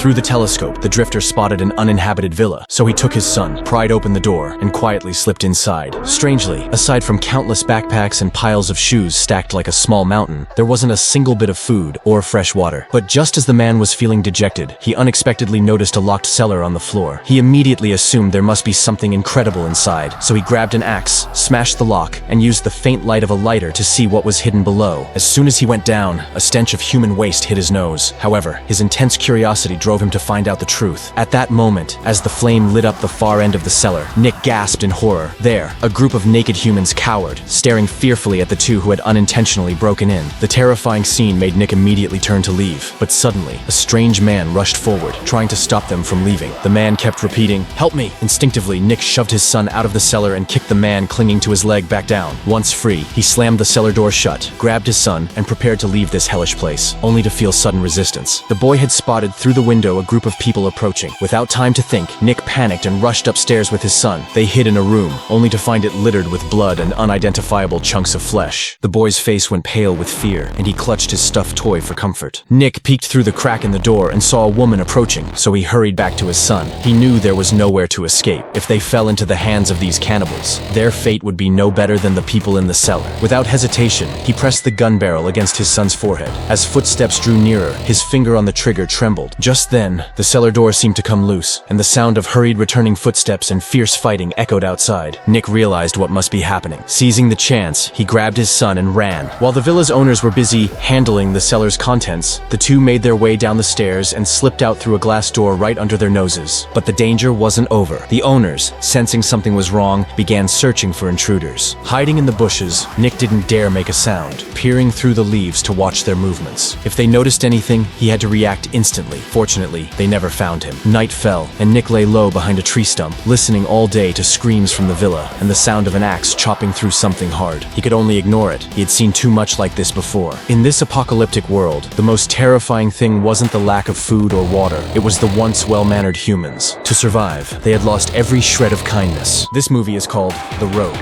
Through the telescope, the drifter spotted an uninhabited villa, so he took his son, pried open the door, and quietly slipped inside. Strangely, aside from countless backpacks and piles of shoes stacked like a small mountain, there wasn't a single bit of food or fresh water. But just as the man was feeling dejected, he unexpectedly noticed a locked cellar on the floor. He immediately assumed there must be something incredible inside, so he grabbed an axe, smashed the lock, and used the faint light of a lighter to see what was hidden below. As soon as he went down, a stench of human waste hit his nose. However, his intense curiosity drove him to find out the truth. At that moment, as the flame lit up the far end of the cellar, Nick gasped in horror. There, a group of naked humans cowered, staring fearfully at the two who had unintentionally broken in. The terrifying scene made Nick immediately turn to leave, but suddenly, a strange man rushed forward, trying to stop them from leaving. The man kept repeating, "Help me!" Instinctively, Nick shoved his son out of the cellar and kicked the man clinging to his leg back down. Once free, he slammed the cellar door shut, grabbed his son, and prepared to leave this hellish place, only to feel sudden resistance. The boy had spotted through the window a group of people approaching. Without time to think, Nick panicked and rushed upstairs with his son. They hid in a room, only to find it littered with blood and unidentifiable chunks of flesh. The boy's face went pale with fear, and he clutched his stuffed toy for comfort. Nick peeked through the crack in the door and saw a woman approaching, so he hurried back to his son. He knew there was nowhere to escape. If they fell into the hands of these cannibals, their fate would be no better than the people in the cellar. Without hesitation, he pressed the gun barrel against his son's forehead. As footsteps drew nearer, his finger on the trigger trembled. Just then, the cellar door seemed to come loose, and the sound of hurried returning footsteps and fierce fighting echoed outside. Nick realized what must be happening. Seizing the chance, he grabbed his son and ran. While the villa's owners were busy handling the cellar's contents, the two made their way down the stairs and slipped out through a glass door right under their noses. But the danger wasn't over. The owners, sensing something was wrong, began searching for intruders. Hiding in the bushes, Nick didn't dare make a sound, peering through the leaves to watch their movements. If they noticed anything, he had to react instantly. Fortunately, they never found him. Night fell, and Nick lay low behind a tree stump, listening all day to screams from the villa and the sound of an axe chopping through something hard. He could only ignore it. He had seen too much like this before. In this apocalyptic world, the most terrifying thing wasn't the lack of food or water. It was the once well-mannered humans. To survive, they had lost every shred of kindness. This movie is called The Road.